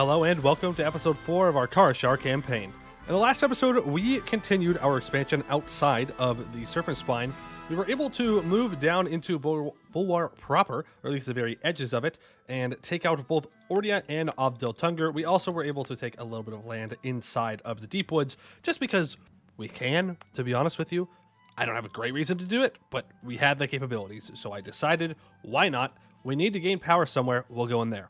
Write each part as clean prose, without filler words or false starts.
Hello and welcome to episode 4 of our Karashar campaign. In the last episode, we continued our expansion outside of the Serpent Spine. We were able to move down into Bulwar proper, or at least the very edges of it, and take out both Ordia and Abdel Tunger. We also were able to take a little bit of land inside of the Deep Woods, just because we can, to be honest with you. I don't have a great reason to do it, but we had the capabilities, so I decided, why not? We need to gain power somewhere, we'll go in there.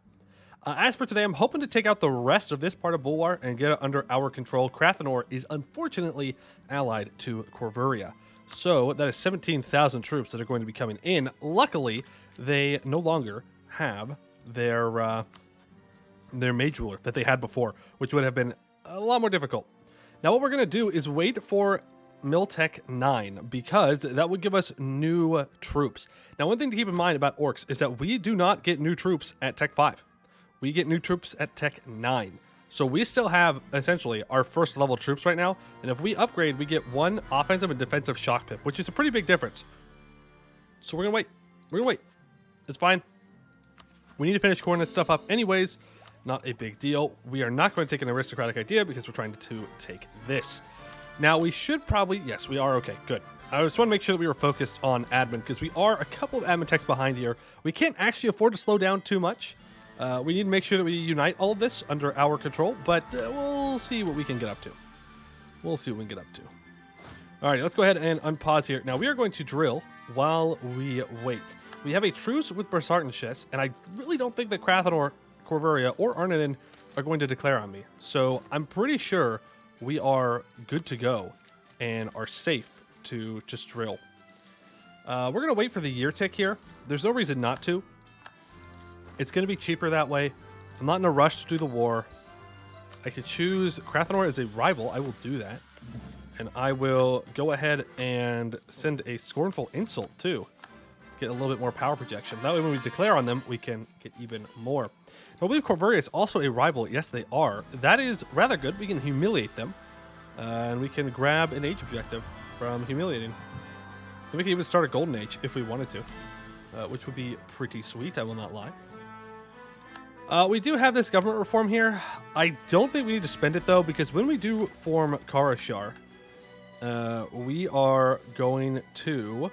As for today, I'm hoping to take out the rest of this part of Bulwar and get it under our control. Krathanor is unfortunately allied to Corvuria. So that is 17,000 troops that are going to be coming in. Luckily, they no longer have their mage ruler that they had before, which would have been a lot more difficult. Now what we're going to do is wait for Miltech 9, because that would give us new troops. Now one thing to keep in mind about orcs is that we do not get new troops at Tech 5. We get new troops at Tech 9. So we still have, essentially, our first level troops right now. And if we upgrade, we get one offensive and defensive shock pip, which is a pretty big difference. So we're going to wait. We're going to wait. It's fine. We need to finish coring this stuff up anyways. Not a big deal. We are not going to take an aristocratic idea because we're trying to take this. Now, we should probably... Yes, we are. Okay, good. I just want to make sure that we were focused on admin because we are a couple of admin techs behind here. We can't actually afford to slow down too much. We need to make sure that we unite all of this under our control, but we'll see what we can get up to. We'll see what we can get up to. All right, let's go ahead and unpause here. Now, we are going to drill while we wait. We have a truce with Bersartenshes, and I really don't think that Krathanor, Corvuria, or Arninen are going to declare on me. So I'm pretty sure we are good to go and are safe to just drill. We're going to wait for the year tick here. There's no reason not to. It's going to be cheaper that way. I'm not in a rush to do the war. I could choose Krathanor as a rival. I will do that. And I will go ahead and send a scornful insult too. Get a little bit more power projection. That way when we declare on them, we can get even more. Now, I believe Corvuria is also a rival. Yes, they are. That is rather good. We can humiliate them. And we can grab an age objective from humiliating. And we can even start a golden age if we wanted to. Which would be pretty sweet, I will not lie. We do have this government reform here. I don't think we need to spend it, though, because when we do form Karashar, we are going to,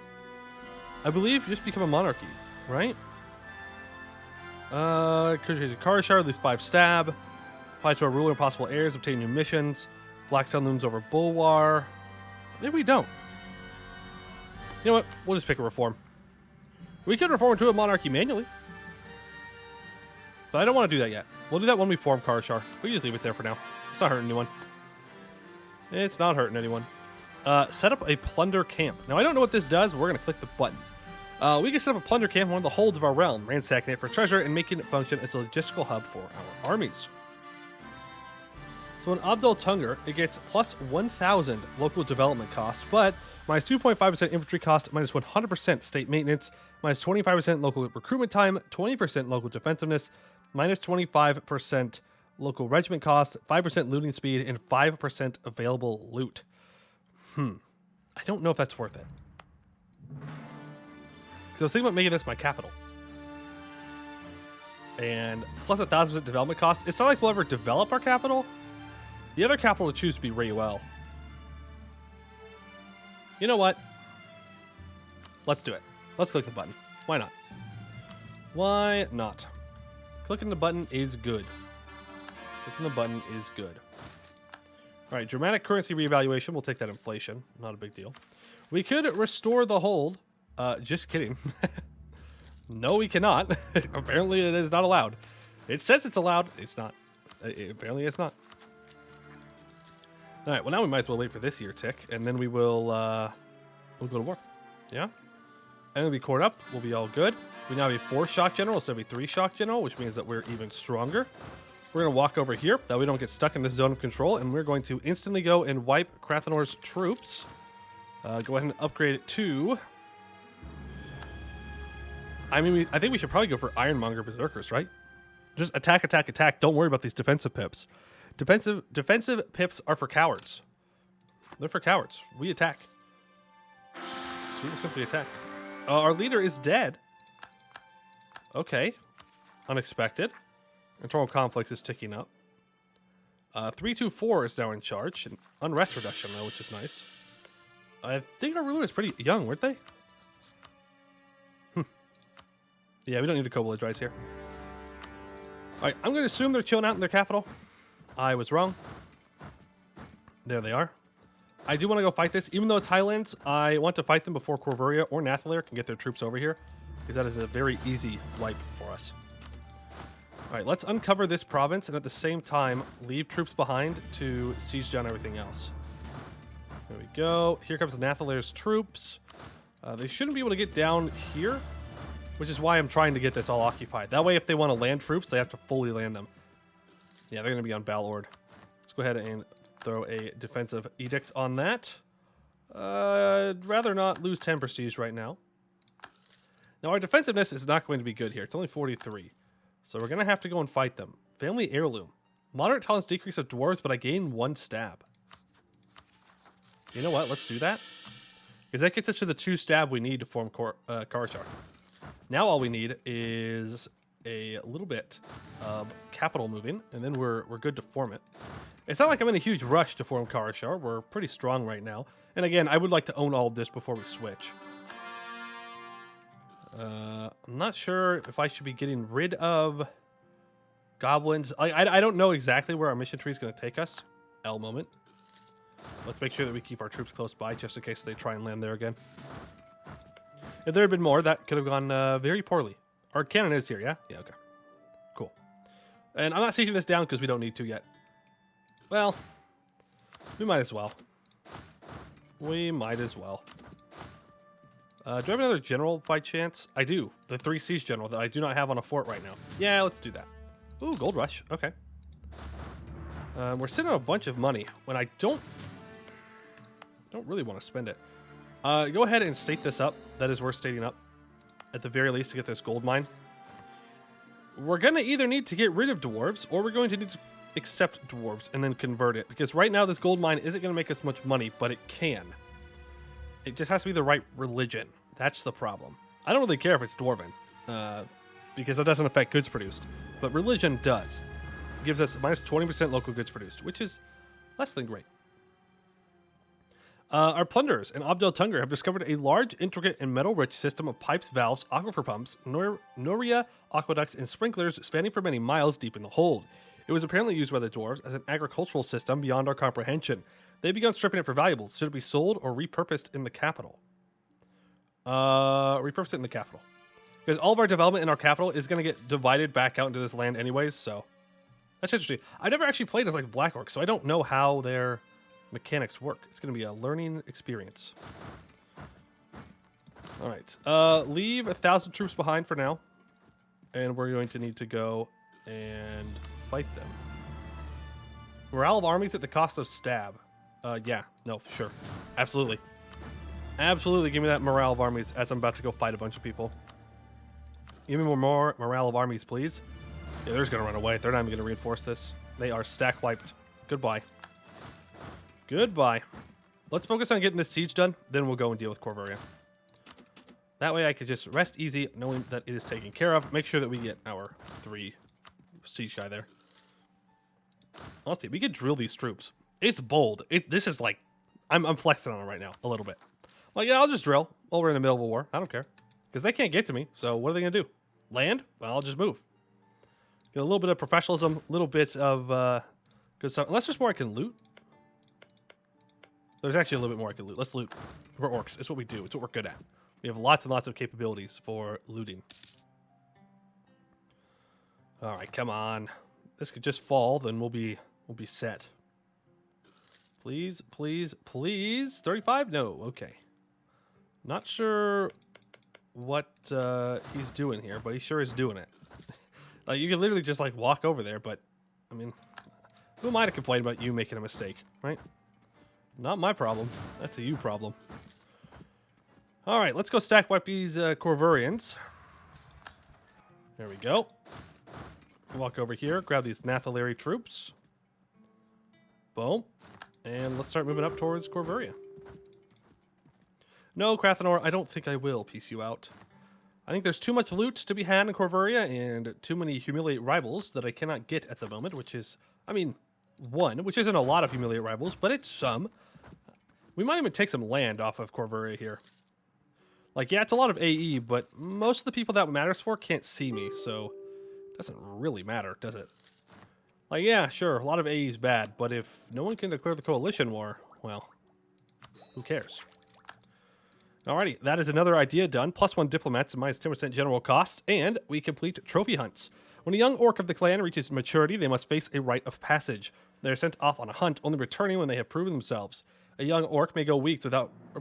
I believe, just become a monarchy, right? Karashar, lose 5 stab. Apply to our ruler and possible heirs, obtain new missions. Black Sun looms over Bulwar. Maybe we don't. You know what? We'll just pick a reform. We could reform into a monarchy manually. But I don't want to do that yet. We'll do that when we form Karashar. We'll just leave it there for now. It's not hurting anyone. It's not hurting anyone. Set up a plunder camp. Now, I don't know what this does, but we're going to click the button. We can set up a plunder camp in one of the holds of our realm, ransacking it for treasure and making it function as a logistical hub for our armies. So in Abdel Tunger, it gets plus 1,000 local development cost, but minus 2.5% infantry cost, minus 100% state maintenance, minus 25% local recruitment time, 20% local defensiveness, minus 25% local regiment cost, 5% looting speed, and 5% available loot. I don't know if that's worth it. Because I was thinking about making this my capital. And plus 1,000% development cost. It's not like we'll ever develop our capital. The other capital would choose to be Rayuel. You know what? Let's do it. Let's click the button. Why not? Why not? Clicking the button is good. Clicking the button is good. All right, dramatic currency reevaluation. We'll take that inflation. Not a big deal. We could restore the hold. Just kidding. No, we cannot. Apparently, it is not allowed. It says it's allowed. It's not. Apparently, it's not. All right, well, now we might as well wait for this year tick, and then we will we'll go to war. Yeah? And then we cored up. We'll be all good. We now have a 4 shock general instead of a 3 shock general, which means that we're even stronger. We're going to walk over here, that we don't get stuck in this zone of control, and we're going to instantly go and wipe Krathanor's troops. Go ahead and upgrade it to... I mean, I think we should probably go for Ironmonger Berserkers, right? Just attack, attack, attack. Don't worry about these defensive pips. Defensive pips are for cowards. They're for cowards. We attack. So we can simply attack. Our leader is dead. Okay. Unexpected. Internal conflicts is ticking up. 324 is now in charge, and unrest reduction though, which is nice. I think our ruler is pretty young, weren't they? Yeah, we don't need to co-belligerize here. Alright, I'm going to assume they're chilling out in their capital. I was wrong. There they are. I do want to go fight this. Even though it's Highlands, I want to fight them before Corvuria or Nathalir can get their troops over here, because that is a very easy wipe for us. Alright, let's uncover this province and at the same time leave troops behind to siege down everything else. There we go. Here comes Nathilir's troops. They shouldn't be able to get down here, which is why I'm trying to get this all occupied. That way, if they want to land troops, they have to fully land them. Yeah, they're going to be on Balord. Let's go ahead and throw a defensive edict on that. I'd rather not lose 10 prestige right now. Now, our defensiveness is not going to be good here. It's only 43. So we're going to have to go and fight them. Family heirloom. Moderate tolerance decrease of dwarves, but I gain 1 stab. You know what? Let's do that. Because that gets us to the 2 stab we need to form Karashar. Now all we need is a little bit of capital moving, and then we're good to form it. It's not like I'm in a huge rush to form Karashar. We're pretty strong right now. And again, I would like to own all of this before we switch. I'm not sure if I should be getting rid of goblins. I don't know exactly where our mission tree is going to take us. L moment. Let's make sure that we keep our troops close by just in case they try and land there again. If there had been more, that could have gone very poorly. Our cannon is here, yeah? Yeah, okay. Cool. And I'm not sieging this down because we don't need to yet. Well, we might as well. We might as well. Do I have another general by chance? I do. The 3 siege general that I do not have on a fort right now. Yeah, let's do that. Ooh, gold rush. Okay. We're sitting on a bunch of money when I don't really want to spend it. Go ahead and state this up. That is worth stating up. At the very least to get this gold mine. We're going to either need to get rid of dwarves or we're going to need to accept dwarves and then convert it. Because right now this gold mine isn't going to make us much money, but it can. It just has to be the right religion. That's the problem. I don't really care if it's dwarven. Because that doesn't affect goods produced. But religion does. It gives us minus 20% local goods produced, which is less than great. Our plunderers in Abdel Tunger have discovered a large, intricate, and metal-rich system of pipes, valves, aquifer pumps, noria aqueducts, and sprinklers spanning for many miles deep in the hold. It was apparently used by the dwarves as an agricultural system beyond our comprehension. They began stripping it for valuables. Should it be sold or repurposed in the capital? Repurpose it in the capital. Because all of our development in our capital is going to get divided back out into this land anyways, so... That's interesting. I've never actually played as like Black Orcs, so I don't know how their mechanics work. It's going to be a learning experience. All right. Leave 1,000 troops behind for now. And we're going to need to go and fight them. Morale of armies at the cost of stab. Yeah. No, sure. Absolutely. Absolutely give me that morale of armies as I'm about to go fight a bunch of people. Give me more morale of armies, please. Yeah, they're just going to run away. They're not even going to reinforce this. They are stack wiped. Goodbye. Goodbye. Let's focus on getting this siege done. Then we'll go and deal with Corvuria. That way I could just rest easy knowing that it is taken care of. Make sure that we get our 3 siege guy there. Honestly, we could drill these troops. It's bold. This is like... I'm flexing on it right now a little bit. Like, yeah, I'll just drill while we're in the middle of a war. I don't care. Because they can't get to me. So what are they going to do? Land? Well, I'll just move. Get a little bit of professionalism, a little bit of good stuff. Unless there's more I can loot. There's actually a little bit more I can loot. Let's loot. We're orcs. It's what we do. It's what we're good at. We have lots and lots of capabilities for looting. All right, come on. This could just fall, then we'll be set. Please, please, please. 35? No. Okay. Not sure what he's doing here, but he sure is doing it. Like, you can literally just, like, walk over there, but, I mean, who am I to complain about you making a mistake, right? Not my problem. That's a you problem. All right, let's go stack wipe these Corvurians. There we go. Walk over here, grab these Nathaleri troops. Boom. And let's start moving up towards Corvuria. No, Krathenor, I don't think I will piece you out. I think there's too much loot to be had in Corvuria and too many humiliate rivals that I cannot get at the moment, which is, I mean, one, which isn't a lot of humiliate rivals, but it's some. We might even take some land off of Corvuria here. Like, yeah, it's a lot of AE, but most of the people that matters for can't see me, so it doesn't really matter, does it? Like, yeah, sure, a lot of AE is bad, but if no one can declare the coalition war, well, who cares? Alrighty, that is another idea done. +1 diplomats and minus 10% general cost, and we complete trophy hunts. When a young orc of the clan reaches maturity, they must face a rite of passage. They are sent off on a hunt, only returning when they have proven themselves. A young orc may go weeks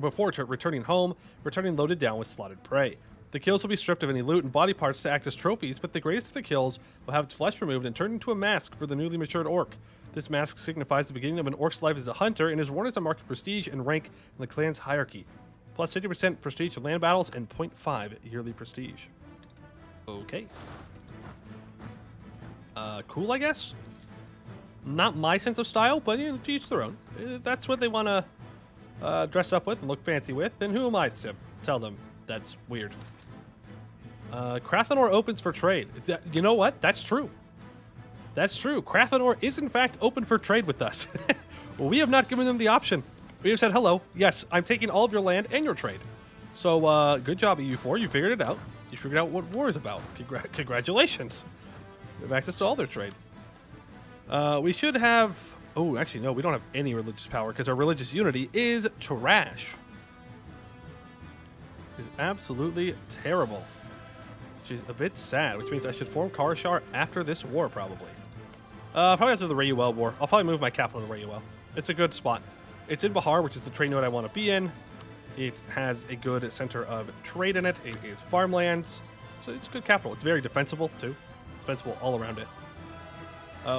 before returning home, returning loaded down with slaughtered prey. The kills will be stripped of any loot and body parts to act as trophies, but the greatest of the kills will have its flesh removed and turned into a mask for the newly matured orc. This mask signifies the beginning of an orc's life as a hunter and is worn as a mark of prestige and rank in the clan's hierarchy. Plus 50% prestige in land battles and 0.5 yearly prestige. Okay. Cool, I guess? Not my sense of style, but you know, to each their own. That's what they want to dress up with and look fancy with, then who am I to tell them that's weird? Crathanor opens for trade. You know what? That's true. That's true. Crathanor is in fact open for trade with us. Well, we have not given them the option. We have said, hello, yes, I'm taking all of your land and your trade. So, good job, EU4. You figured it out. You figured out what war is about. Congratulations. We have access to all their trade. We should have... Oh, actually, no, we don't have any religious power because our religious unity is trash. It's absolutely terrible. Which is a bit sad, which means I should form Karashar after this war, probably. Probably after the Rayuel war. I'll probably move my capital to Rayuel. It's a good spot. It's in Bahar, which is the trade node I want to be in. It has a good center of trade in it. It is farmlands. So it's a good capital. It's very defensible, too. Defensible all around it.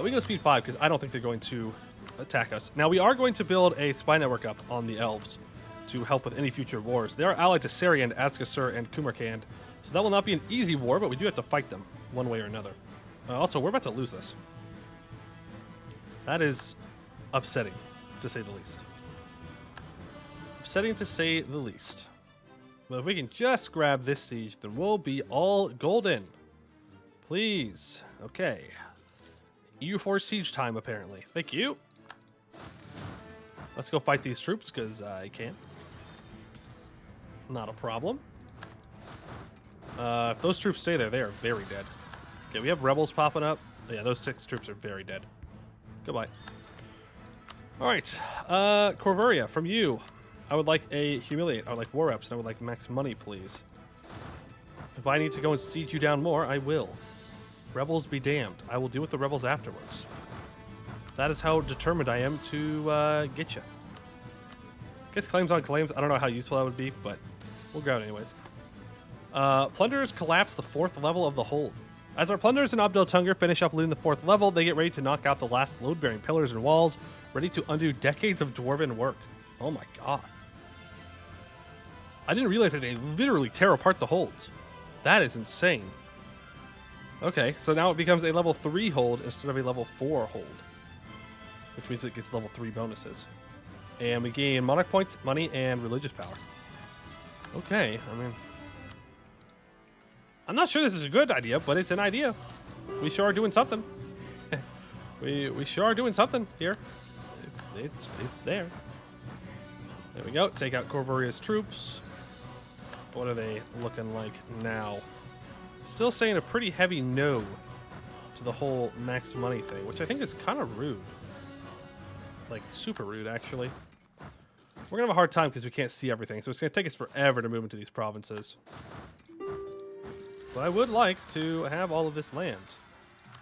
We go speed 5 because I don't think they're going to attack us. Now, we are going to build a spy network up on the elves to help with any future wars. They are allied to Sariand, Azkasur, and Kumarkand. So that will not be an easy war, but we do have to fight them one way or another. Also, we're about to lose this. That is upsetting, to say the least. Upsetting to say the least. But if we can just grab this siege, then we'll be all golden. Please. Okay. EU4 siege time, apparently. Thank you. Let's go fight these troops, because I can. Not a problem. If those troops stay there, they are very dead. Okay, we have rebels popping up. Yeah, those 6 troops are very dead. Goodbye. All right. Corvuria, from you. I would like a humiliate. I would like war reps, and I would like max money, please. If I need to go and siege you down more, I will. Rebels be damned. I will deal with the rebels afterwards. That is how determined I am to get you. I guess claims on claims. I don't know how useful that would be, but we'll grab it anyways. Plunderers collapse the 4th level of the hold. As our plunderers in Abdel Tunger finish up looting the 4th level, they get ready to knock out the last load-bearing pillars and walls, ready to undo decades of dwarven work. Oh my god. I didn't realize that they literally tear apart the holds. That is insane. Okay, so now it becomes a level 3 hold instead of a level 4 hold. Which means it gets level 3 bonuses. And we gain monarch points, money, and religious power. Okay, I mean... I'm not sure this is a good idea, but it's an idea. We sure are doing something. we sure are doing something here. It's there. There we go. Take out Corvuria's troops. What are they looking like now? Still saying a pretty heavy no to the whole max money thing, which I think is kind of rude. Like, super rude, actually. We're going to have a hard time because we can't see everything, so it's going to take us forever to move into these provinces. But I would like to have all of this land.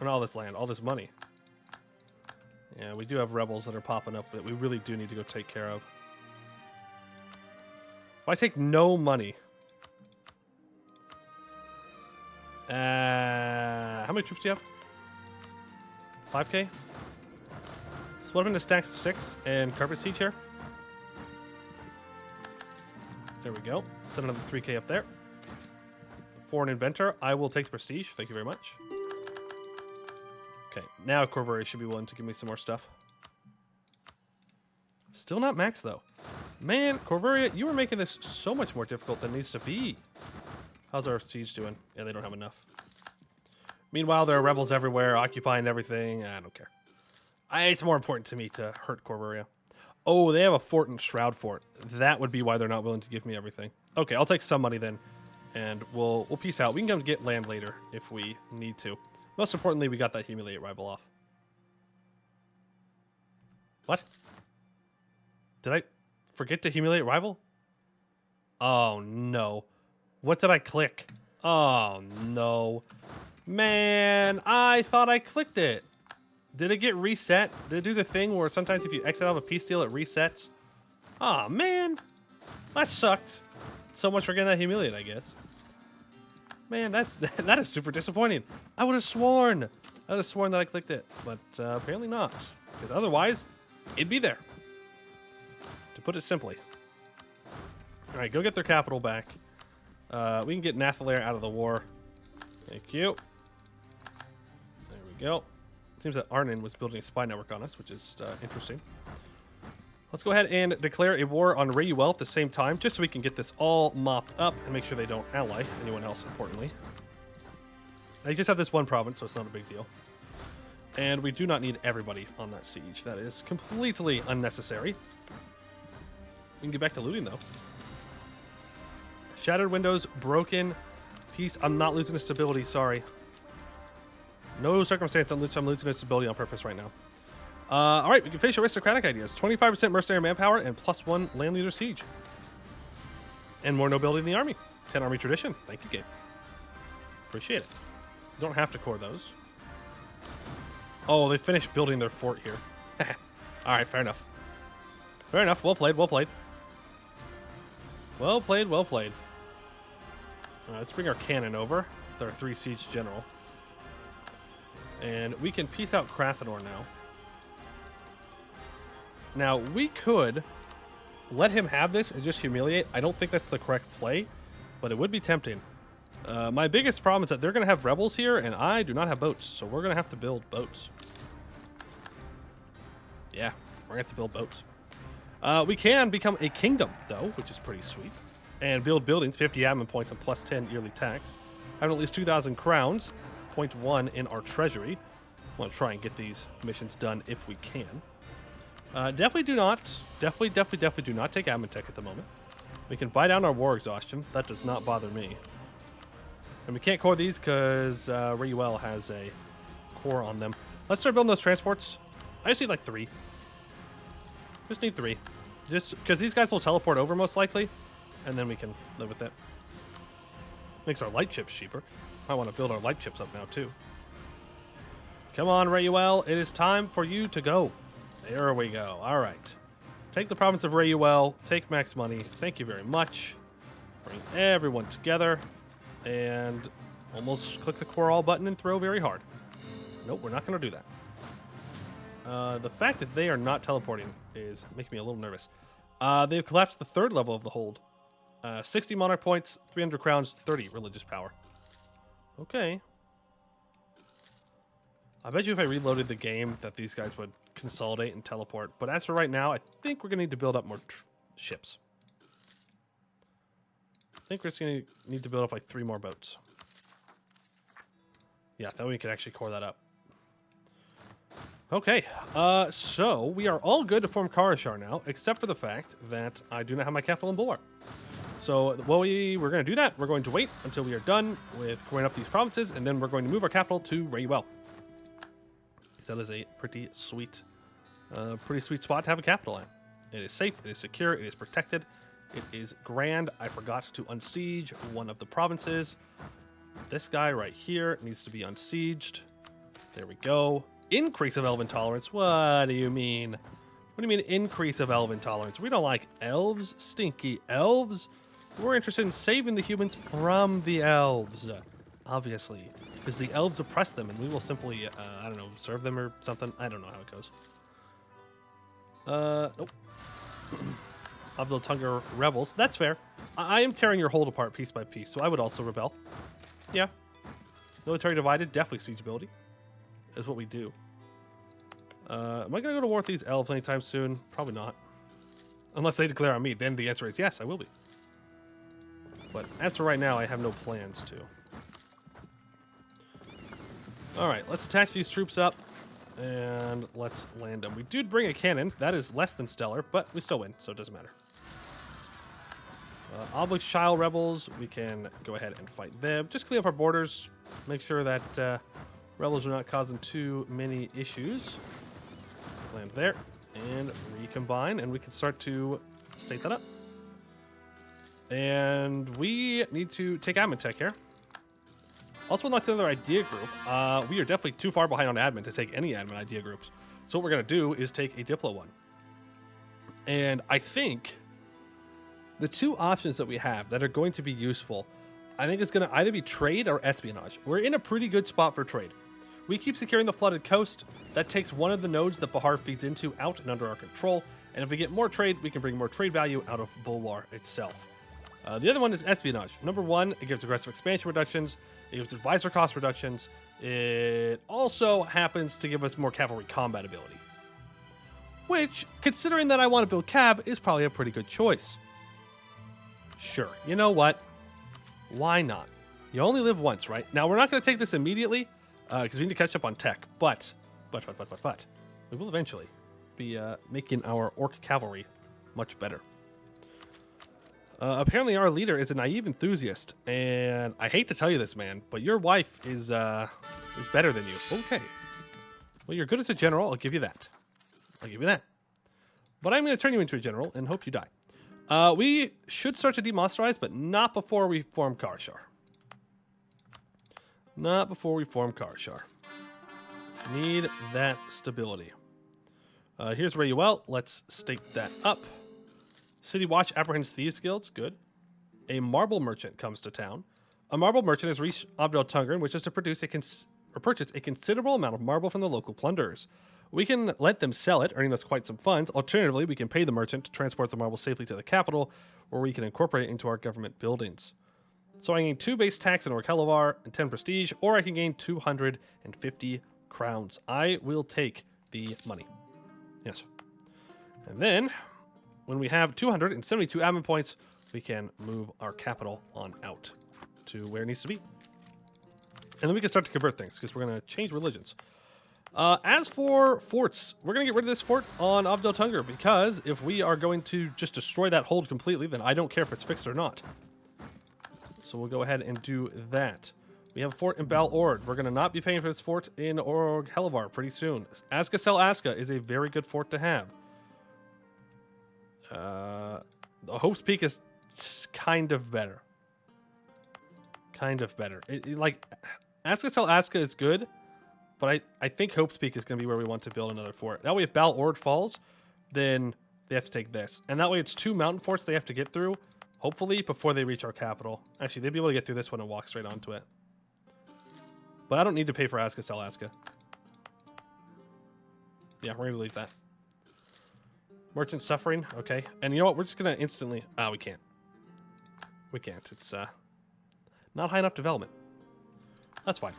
Or not all this land, all this money. Yeah, we do have rebels that are popping up that we really do need to go take care of. If I take no money... how many troops do you have? 5k? Split them into stacks of 6 and carpet siege here. There we go. Set another 3k up there. For an inventor, I will take the prestige. Thank you very much. Okay, now Corvuria should be willing to give me some more stuff. Still not max, though. Man, Corvuria, you are making this so much more difficult than it needs to be. How's our siege doing? Yeah, they don't have enough. Meanwhile, there are rebels everywhere, occupying everything. I don't care. It's more important to me to hurt Corvaria. Oh, they have a fort in Shroud Fort. That would be why they're not willing to give me everything. Okay, I'll take some money then, and we'll peace out. We can come get land later if we need to. Most importantly, we got that humiliate rival off. What? Did I forget to humiliate rival? Oh, no. What did I click? Oh, no. Man, I thought I clicked it. Did it get reset? Did it do the thing where sometimes if you exit out of a peace deal, it resets? Oh, man. That sucked. So much for getting that humiliate, I guess. Man, that is super disappointing. I would have sworn. That I clicked it, but apparently not. Because otherwise, it'd be there. To put it simply. All right, go get their capital back. We can get Nathalair out of the war. Thank you. There we go. Seems that Arnon was building a spy network on us, which is interesting. Let's go ahead and declare a war on Rayuel at the same time, just so we can get this all mopped up and make sure they don't ally anyone else, importantly. They just have this one province, so it's not a big deal. And we do not need everybody on that siege. That is completely unnecessary. We can get back to looting, though. Shattered windows, broken. Peace. I'm not losing the stability, sorry. No circumstance in which I'm losing its stability on purpose right now. All right, we can finish aristocratic ideas. 25% mercenary manpower and +1 land leader siege. And more nobility in the army. 10 army tradition. Thank you, Gabe. Appreciate it. Don't have to core those. Oh, they finished building their fort here. All right, fair enough. Fair enough. Well played, well played. Well played, well played. Let's bring our cannon over with our 3 siege general. And we can peace out Krathenor now. Now, we could let him have this and just humiliate. I don't think that's the correct play, but it would be tempting. My biggest problem is that they're going to have rebels here, and I do not have boats, so we're going to have to build boats. Yeah, we're going to have to build boats. We can become a kingdom, though, which is pretty sweet, and build buildings, 50 admin points and +10 yearly tax. Having at least 2,000 crowns, 0.1 in our treasury. I want to try and get these missions done if we can. Definitely do not take admin tech at the moment. We can buy down our war exhaustion. That does not bother me. And we can't core these because Rayuel has a core on them. Let's start building those transports. I just need like 3. Just need 3. Just because these guys will teleport over most likely, and then we can live with it. Makes our light chips cheaper. I want to build our light chips up now too. Come on, Rayuel. It is time for you to go. There we go. All right. Take the province of Rayuel. Take max money. Thank you very much. Bring everyone together. And almost click the core all button and throw very hard. Nope, we're not going to do that. The fact that they are not teleporting is making me a little nervous. They've collapsed the 3rd level of the hold. 60 monarch points, 300 crowns, 30 religious power. Okay. I bet you if I reloaded the game that these guys would consolidate and teleport. But as for right now, I think we're going to need to build up more ships. I think we're just going to need to build up like 3 more boats. Yeah, then we can actually core that up. Okay, so we are all good to form Karashar now, except for the fact that I do not have my capital in Bulwar. So while we're going to do that, we're going to wait until we are done with coring up these provinces, and then we're going to move our capital to Rayuel. That is a pretty sweet spot to have a capital at. It is safe, it is secure, it is protected, it is grand. I forgot to unsiege one of the provinces. This guy right here needs to be unsieged. There we go. Increase of elven tolerance. What do you mean? What do you mean increase of elven tolerance? We don't like elves, stinky elves. We're interested in saving the humans from the elves, obviously. Because the elves oppress them, and we will simply, I don't know, serve them or something. I don't know how it goes. Nope. Avdoltunger rebels. That's fair. I am tearing your hold apart piece by piece, so I would also rebel. Yeah. Military divided, definitely siege ability. Is what we do. Am I going to go to war with these elves anytime soon? Probably not. Unless they declare on me, then the answer is yes, I will be. But as for right now, I have no plans to. All right, let's attach these troops up, and let's land them. We did bring a cannon. That is less than stellar, but we still win, so it doesn't matter. Obelisk Child Rebels, we can go ahead and fight them. Just clean up our borders. Make sure that rebels are not causing too many issues. Land there, and recombine, and we can start to state that up. And we need to take admin tech here. Also, unlocked another idea group. We are definitely too far behind on admin to take any admin idea groups. So what we're going to do is take a Diplo one. And I think the two options that we have that are going to be useful, I think it's going to either be trade or espionage. We're in a pretty good spot for trade. We keep securing the flooded coast. That takes one of the nodes that Bahar feeds into out and under our control. And if we get more trade, we can bring more trade value out of Bulwar itself. The other one is espionage. Number one, it gives aggressive expansion reductions. It gives advisor cost reductions. It also happens to give us more cavalry combat ability. Which, considering that I want to build cab, is probably a pretty good choice. Sure, you know what? Why not? You only live once, right? Now, we're not going to take this immediately, because we need to catch up on tech. But, we will eventually be making our orc cavalry much better. Apparently our leader is a naive enthusiast, and I hate to tell you this, man, but your wife is better than you. Okay. Well, you're good as a general. I'll give you that. But I'm going to turn you into a general and hope you die. We should start to demonetize, but not before we form Karashar. Need that stability. Here's Rayuel. Let's stake that up. City Watch apprehends thieves guilds. Good. A marble merchant comes to town. A marble merchant has reached Abdel Tungren, which is to purchase a considerable amount of marble from the local plunderers. We can let them sell it, earning us quite some funds. Alternatively, we can pay the merchant to transport the marble safely to the capital, or we can incorporate it into our government buildings. So I can gain 2 base tax in Orkhelavar and 10 prestige, or I can gain 250 crowns. I will take the money. Yes. And then, when we have 272 admin points, we can move our capital on out to where it needs to be. And then we can start to convert things, because we're going to change religions. As for forts, we're going to get rid of this fort on Abdel Tunger, because if we are going to just destroy that hold completely, then I don't care if it's fixed or not. So we'll go ahead and do that. We have a fort in Bal Ord. We're going to not be paying for this fort in Orkhelavar pretty soon. Aska Sel Aska is a very good fort to have. The Hope's Peak is kind of better. Like, Aska Sel Aska is good, but I think Hope's Peak is going to be where we want to build another fort. That way, if Bal Ord falls, then they have to take this. And that way, it's 2 mountain forts they have to get through, hopefully, before they reach our capital. Actually, they'd be able to get through this one and walk straight onto it. But I don't need to pay for Aska Sel Aska. Yeah, we're going to leave that. Merchant suffering, okay. And you know what? We're just going to instantly... we can't. It's not high enough development. That's fine.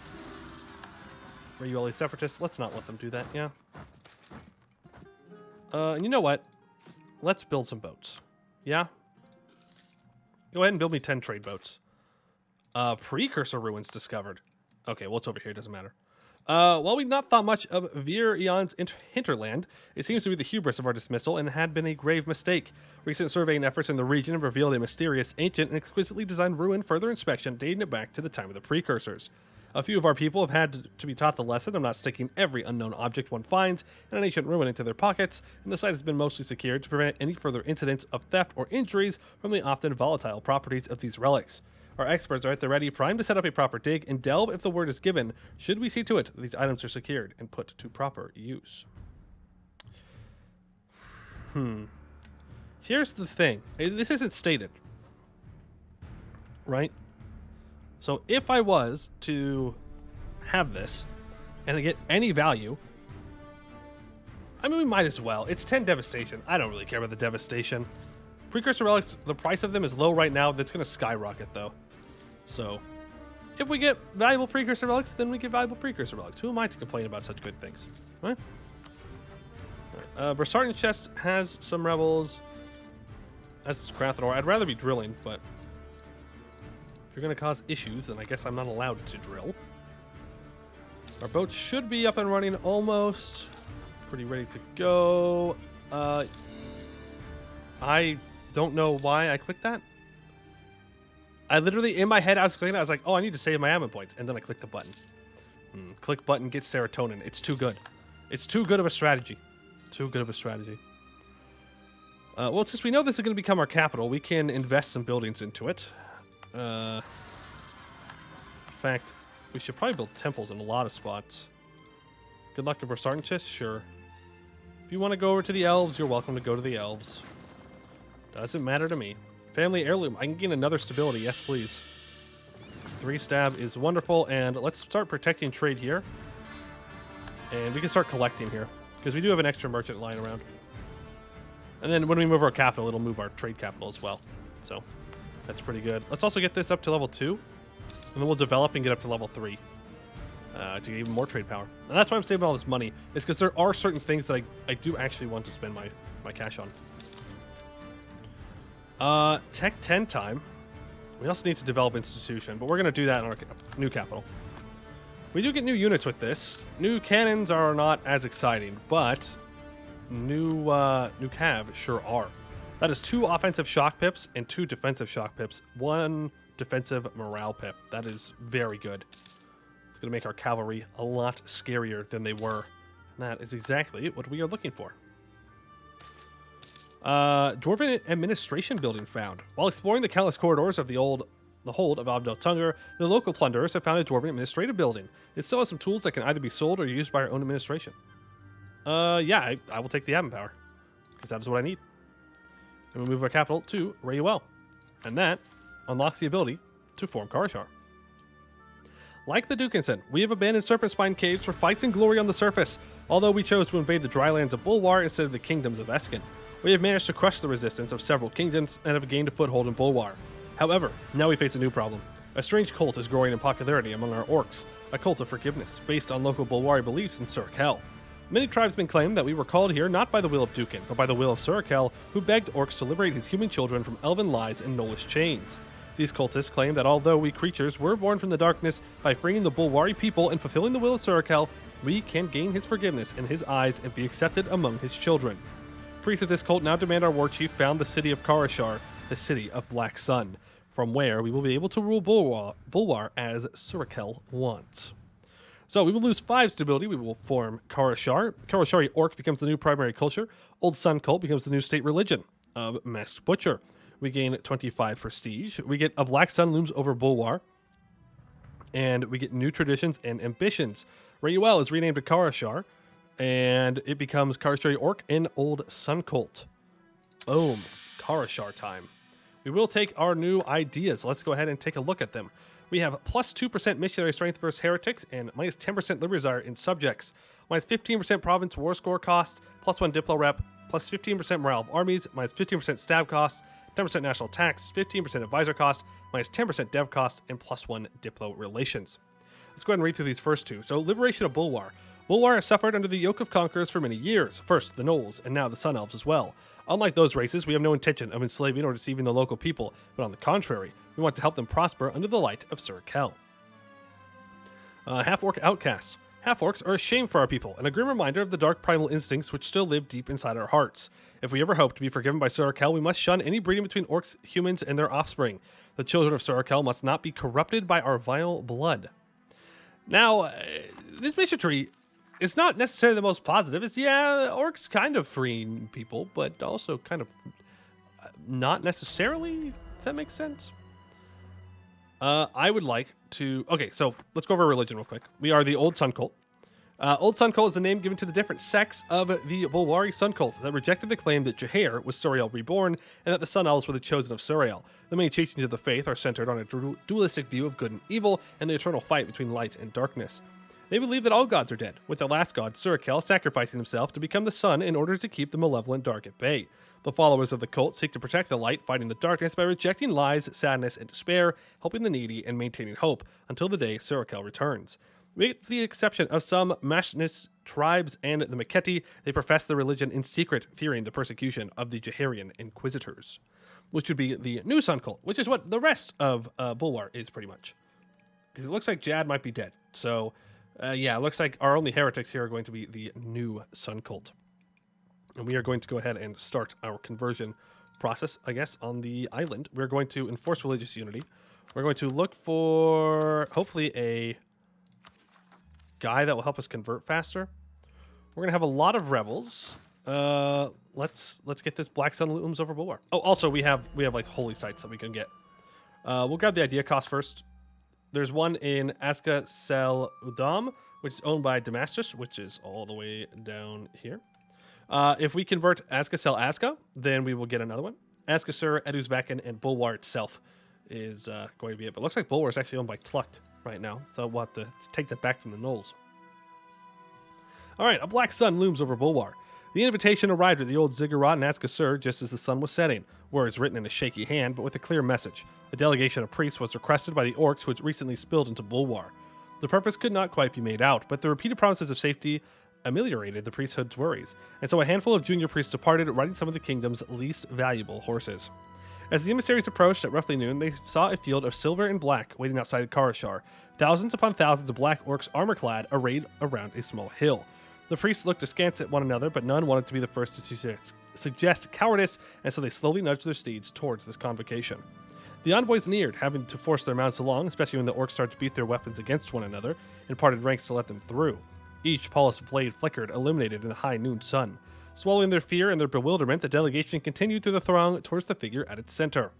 Rayueli separatists, let's not let them do that, yeah. And you know what? Let's build some boats. Yeah? Go ahead and build me 10 trade boats. Precursor ruins discovered. Okay, well, it's over here. It doesn't matter. While we've not thought much of Vir Eon's hinterland, it seems to be the hubris of our dismissal and had been a grave mistake. Recent surveying efforts in the region have revealed a mysterious, ancient, and exquisitely designed ruin, further inspection dating it back to the time of the Precursors. A few of our people have had to be taught the lesson of not sticking every unknown object one finds in an ancient ruin into their pockets, and the site has been mostly secured to prevent any further incidents of theft or injuries from the often volatile properties of these relics. Our experts are at the ready, primed to set up a proper dig and delve if the word is given, should we see to it that these items are secured and put to proper use. Here's the thing. This isn't stated, right? So if I was to have this and get any value, I mean, we might as well. It's 10 devastation. I don't really care about the devastation. Precursor relics, the price of them is low right now. That's going to skyrocket, though. So, if we get valuable Precursor relics, then we get valuable Precursor relics. Who am I to complain about such good things? Right? Brasartan Chest has some rebels. As is Krathanor. I'd rather be drilling, but you're going to cause issues, then I guess I'm not allowed to drill. Our boat should be up and running almost. Pretty ready to go. I don't know why I clicked that. I literally, in my head, I was clicking it. I was like, oh, I need to save my admin points. And then I clicked the button. Click button, get serotonin. It's too good. It's too good of a strategy. Too good of a strategy. Well, since we know this is going to become our capital, we can invest some buildings into it. In fact, we should probably build temples in a lot of spots. Good luck if we're starting chest? Sure. If you want to go over to the elves, you're welcome to go to the elves. Doesn't matter to me. Family heirloom. I can gain another stability. Yes, please. 3 stab is wonderful. And let's start protecting trade here. And we can start collecting here. Because we do have an extra merchant lying around. And then when we move our capital, it'll move our trade capital as well. So that's pretty good. Let's also get this up to level 2. And then we'll develop and get up to level 3. To get even more trade power. And that's why I'm saving all this money. Is because there are certain things that I do actually want to spend my cash on. Tech 10 time. We also need to develop institution, but we're going to do that in our new capital. We do get new units with this. New cannons are not as exciting, but new cav sure are. That is 2 offensive shock pips and 2 defensive shock pips. 1 defensive morale pip. That is very good. It's going to make our cavalry a lot scarier than they were. And that is exactly what we are looking for. Dwarven administration building found. While exploring the countless corridors of the hold of Abdel Tunger, the local plunderers have found a dwarven administrative building. It still has some tools that can either be sold or used by our own administration. Yeah, I will take the admin power, because that is what I need. And we move our capital to Rayuel. And that unlocks the ability to form Karashar. Like the Dukinson, we have abandoned Serpent Spine Caves for fights and glory on the surface, although we chose to invade the drylands of Bulwar instead of the kingdoms of Eskin. We have managed to crush the resistance of several kingdoms and have gained a foothold in Bulwar. However, now we face a new problem. A strange cult is growing in popularity among our orcs, a cult of forgiveness, based on local Bulwari beliefs in Surakel. Many tribesmen claim that we were called here not by the will of Dukin, but by the will of Surakel, who begged orcs to liberate his human children from elven lies and gnollish chains. These cultists claim that although we creatures were born from the darkness, by freeing the Bulwari people and fulfilling the will of Surakel, we can gain his forgiveness in his eyes and be accepted among his children. Priests of this cult now demand our war chief found the city of Karashar, the city of Black Sun, from where we will be able to rule Bulwar as Surakel wants. So we will lose 5 stability. We will form Karashar. Karashari Orc becomes the new primary culture. Old Sun Cult becomes the new state religion of Masked Butcher. We gain 25 prestige. We get a Black Sun looms over Bulwar. And we get new traditions and ambitions. Rayuel is renamed to Karashar. And it becomes Karashari Orc and Old Sun Cult. Boom. Karashar time. We will take our new ideas. Let's go ahead and take a look at them. We have plus 2% missionary strength versus heretics and minus 10% liberty desire in subjects. Minus 15% province war score cost, plus 1 diplo rep, plus 15% morale of armies, minus 15% stab cost, 10% national tax, 15% advisor cost, minus 10% dev cost, and plus 1 diplo relations. Let's go ahead and read through these first 2. So, liberation of Bulwar. Bulwar has suffered under the yoke of conquerors for many years. First, the gnolls, and now the sun elves as well. Unlike those races, we have no intention of enslaving or deceiving the local people, but on the contrary, we want to help them prosper under the light of Surakel. Half-orc outcasts. Half-orcs are a shame for our people, and a grim reminder of the dark primal instincts which still live deep inside our hearts. If we ever hope to be forgiven by Surakel, we must shun any breeding between orcs, humans, and their offspring. The children of Surakel must not be corrupted by our vile blood. Now, this mission tree is not necessarily the most positive. It's, yeah, orcs kind of freeing people, but also kind of not necessarily, if that makes sense. I would like to... Okay, so let's go over religion real quick. We are the Old Sun Cult. Old Sun Cult is the name given to the different sects of the Bulwari Sun Cults that rejected the claim that Jahair was Suriel reborn and that the Sun Elves were the chosen of Suriel. The main teachings of the faith are centered on a dualistic view of good and evil and the eternal fight between light and darkness. They believe that all gods are dead, with the last god, Surakel, sacrificing himself to become the sun in order to keep the malevolent dark at bay. The followers of the cult seek to protect the light, fighting the darkness by rejecting lies, sadness, and despair, helping the needy, and maintaining hope until the day Surakel returns. With the exception of some Mashnist tribes and the Maketi, they profess their religion in secret, fearing the persecution of the Jaharian inquisitors. which would be the new Sun Cult, which is what the rest of Bulwar is pretty much. Because it looks like Jad might be dead. So, yeah, it looks like our only heretics here are going to be the new Sun Cult. And we are going to go ahead and start our conversion process, I guess, on the island. We're going to enforce religious unity. We're going to look for, hopefully, a guy that will help us convert faster. We're going to have a lot of rebels. Let's get this Black Sun looms over Bulwar. Oh, also, we have like holy sites that we can get. We'll grab the idea cost first. There's one in Aska Sel Udam, which is owned by Damascus, which is all the way down here. If we convert Aska Sel Aska, then we will get another one. Aska Sur, Edusvaken, and Bulwar itself is going to be it. But it looks like Bulwar is actually owned by Tlucht right now, so we'll have to take that back from the gnolls. All right, a black sun looms over Bulwar. The invitation arrived at the old ziggurat in Aska Sur just as the sun was setting. Words written in a shaky hand, but with a clear message. A delegation of priests was requested by the orcs who had recently spilled into Bulwar. The purpose could not quite be made out, but the repeated promises of safety ameliorated the priesthood's worries, and so a handful of junior priests departed, riding some of the kingdom's least valuable horses. As the emissaries approached at roughly noon, they saw a field of silver and black waiting outside Karashar. Thousands upon thousands of black orcs armor-clad arrayed around a small hill. The priests looked askance at one another, but none wanted to be the first to suggest cowardice, and so they slowly nudged their steeds towards this convocation. The envoys neared, having to force their mounts along, especially when the orcs started to beat their weapons against one another, and parted ranks to let them through. Each polished blade flickered, illuminated in the high noon sun. Swallowing their fear and their bewilderment, the delegation continued through the throng towards the figure at its center.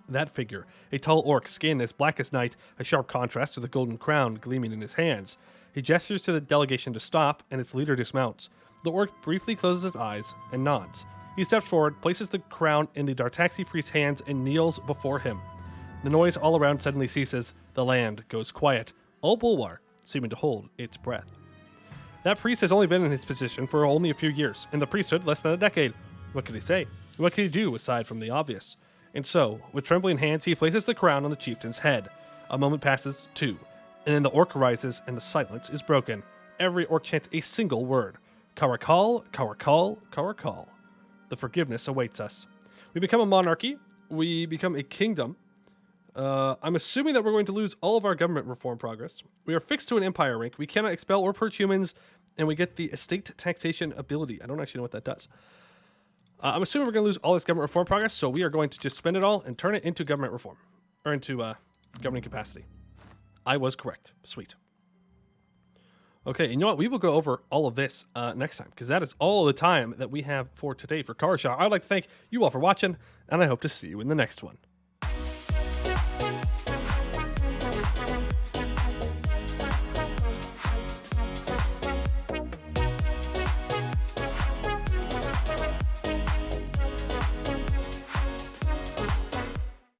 That figure, a tall orc, skin as black as night, a sharp contrast to the golden crown gleaming in his hands. He gestures to the delegation to stop, and its leader dismounts. The orc briefly closes his eyes and nods. He steps forward, places the crown in the Dartaxi priest's hands, and kneels before him. The noise all around suddenly ceases. The land goes quiet, all Bulwar seeming to hold its breath. That priest has only been in his position for only a few years, in the priesthood less than a decade. What could he say? What could he do aside from the obvious? And so, with trembling hands, he places the crown on the chieftain's head. A moment passes, two, and then the orc rises and the silence is broken. Every orc chants a single word. Karakal, Karakal, Karakal. The forgiveness awaits us. We become a monarchy. We become a kingdom. I'm assuming that we're going to lose all of our government reform progress. We are fixed to an empire rank. We cannot expel or purge humans, and we get the estate taxation ability. I don't actually know what that does. I'm assuming we're going to lose all this government reform progress, so we are going to just spend it all and turn it into government reform, or into governing capacity. I was correct. Sweet. Okay, and you know what? We will go over all of this next time, because that is all the time that we have for today for Karashar. I'd like to thank you all for watching, and I hope to see you in the next one.